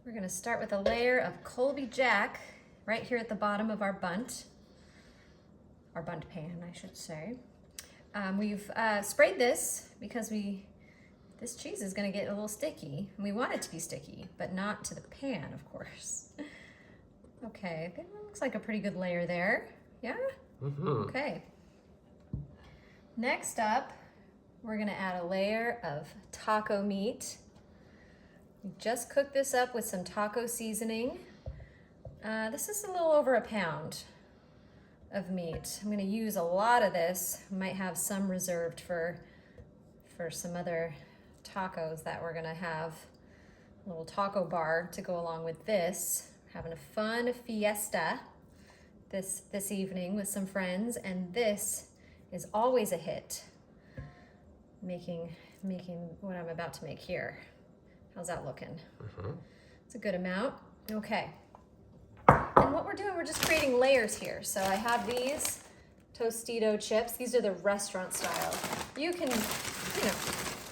We're gonna start with a layer of Colby Jack right here at the bottom of our bunt pan, I should say. We've sprayed this because this cheese is gonna get a little sticky, and we want it to be sticky, but not to the pan, of course. Okay, I think that looks like a pretty good layer there. Yeah? Mm-hmm. Okay. Next up, we're gonna add a layer of taco meat. We just cooked this up with some taco seasoning. This is a little over a pound of meat. I'm gonna use a lot of this. Might have some reserved for some other tacos that we're gonna have. A little taco bar to go along with this. Having a fun fiesta this evening with some friends, and this is always a hit. Making what I'm about to make here. How's that looking? Mm-hmm. It's a good amount. Okay. And what we're doing, we're just creating layers here. So I have these Tostito chips. These are the restaurant style. You can,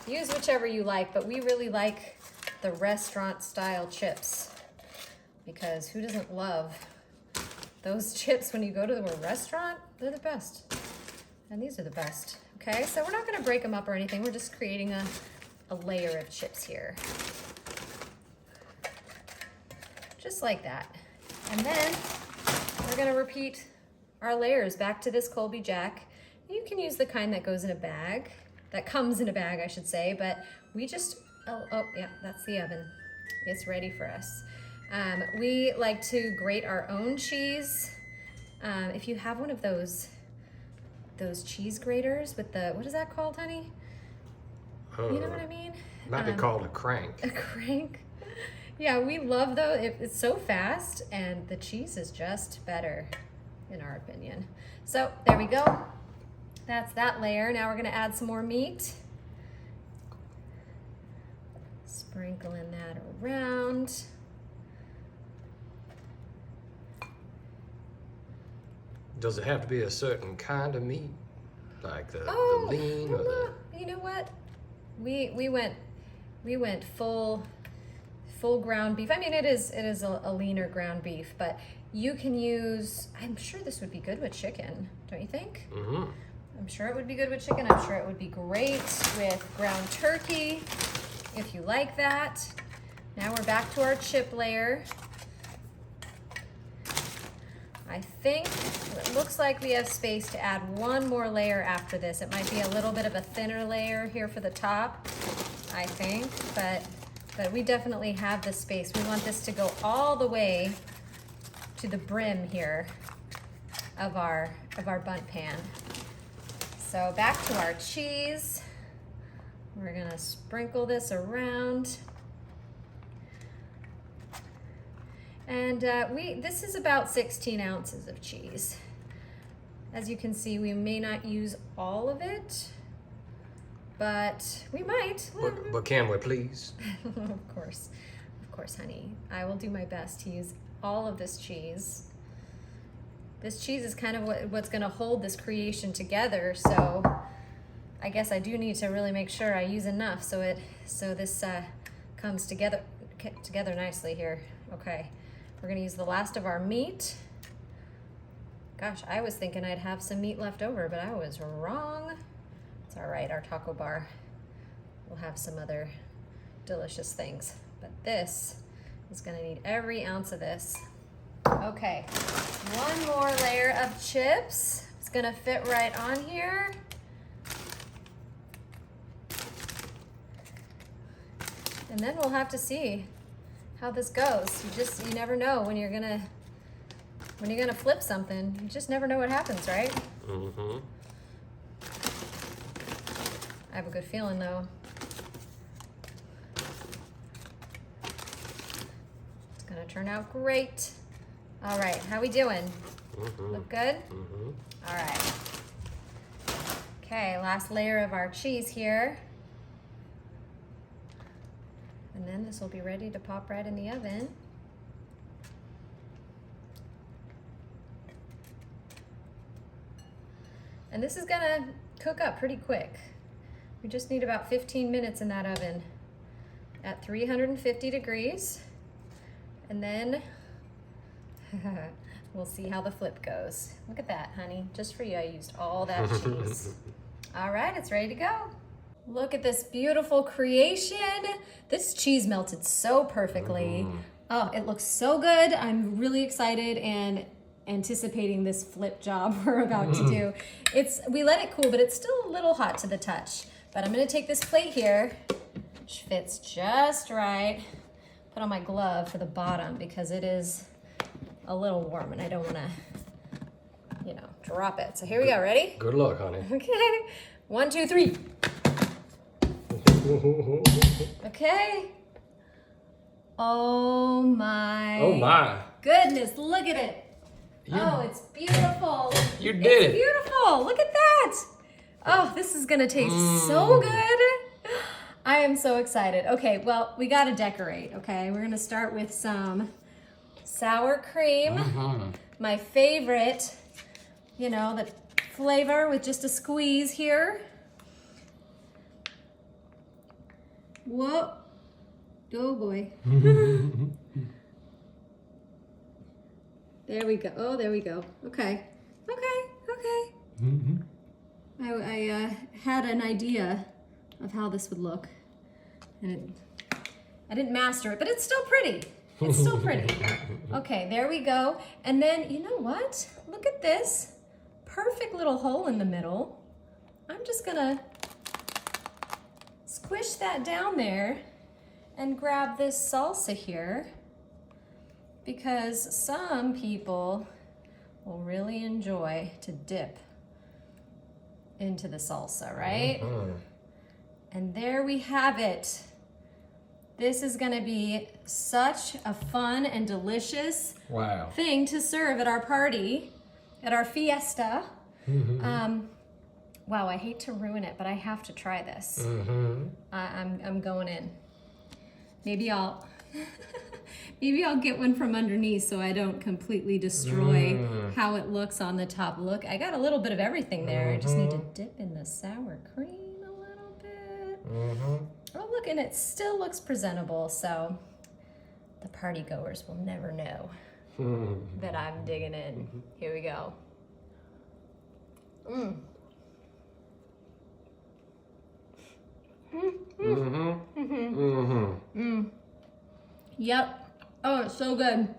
use whichever you like, but we really like the restaurant style chips because who doesn't love those chips when you go to the restaurant? They're the best. And these are the best. Okay, so we're not gonna break them up or anything. We're just creating a layer of chips here. Just like that. And then we're gonna repeat our layers back to this Colby Jack. You can use the kind that goes in a bag, that comes in a bag, I should say, but we just, oh yeah, that's the oven. It's ready for us. We like to grate our own cheese. If you have one of those cheese graters with the, what is that called, honey? You know what I mean? Might be called a crank. A crank? Yeah, we love those. It's so fast, and the cheese is just better, in our opinion. So there we go. That's that layer. Now we're gonna add some more meat. Sprinkling that around. Does it have to be a certain kind of meat? Like the lean or the... You know what? We went full ground beef. I mean, it is a leaner ground beef, but you can use, I'm sure this would be good with chicken, don't you think? Mm-hmm. I'm sure it would be good with chicken. I'm sure it would be great with ground turkey, if you like that. Now we're back to our chip layer. I think it looks like we have space to add one more layer after this. It might be a little bit of a thinner layer here for the top, I think, but we definitely have the space. We want this to go all the way to the brim here of our bunt pan. So back to our cheese. We're gonna sprinkle this around. And this is about 16 ounces of cheese. As you can see, we may not use all of it, but we might. But can we please? Of course, honey. I will do my best to use all of this cheese. This cheese is kind of what's gonna hold this creation together, so I guess I do need to really make sure I use enough so this comes together nicely here. Okay. We're gonna use the last of our meat. Gosh, I was thinking I'd have some meat left over, but I was wrong. It's all right, our taco bar will have some other delicious things, but this is gonna need every ounce of this. Okay, one more layer of chips. It's gonna fit right on here. And then we'll have to see how this goes. You never know when you're gonna flip something. You just never know what happens, right? Mm-hmm. I have a good feeling though. It's gonna turn out great. All right, how we doing? Mm-hmm. Look good? Mm-hmm. All right. Okay, last layer of our cheese here. And then this will be ready to pop right in the oven. And this is gonna cook up pretty quick. We just need about 15 minutes in that oven at 350 degrees. And then we'll see how the flip goes. Look at that, honey. Just for you, I used all that cheese. All right, it's ready to go. Look at this beautiful creation. This cheese melted so perfectly. Oh, it looks so good. I'm really excited and anticipating this flip job we're about to do. We let it cool, but it's still a little hot to the touch. But I'm gonna take this plate here, which fits just right. Put on my glove for the bottom because it is a little warm and I don't wanna, drop it. So here we go, ready? Good luck, honey. Okay, 1, 2, 3. Okay. Oh my goodness, look at it. It's beautiful. You did it. It's beautiful. Look at that. Oh, this is gonna taste so good. I am so excited. Okay, well, we gotta decorate, okay? We're gonna start with some sour cream. My favorite, the flavor with just a squeeze here. Whoa. Oh boy. There we go. Oh, there we go. Okay. I had an idea of how this would look. And I didn't master it, but it's still pretty. It's still pretty. Okay, there we go. And then, you know what? Look at this. Perfect little hole in the middle. I'm just gonna squish that down there and grab this salsa here because some people will really enjoy to dip into the salsa, right? And there we have it. This is gonna be such a fun and delicious thing to serve at our party, at our fiesta. Wow, I hate to ruin it, but I have to try this. I'm going in. Maybe I'll get one from underneath so I don't completely destroy how it looks on the top. Look, I got a little bit of everything there. I just need to dip in the sour cream a little bit. Oh, look, and it still looks presentable, so the party goers will never know that I'm digging in. Here we go. Yep. Oh, it's so good.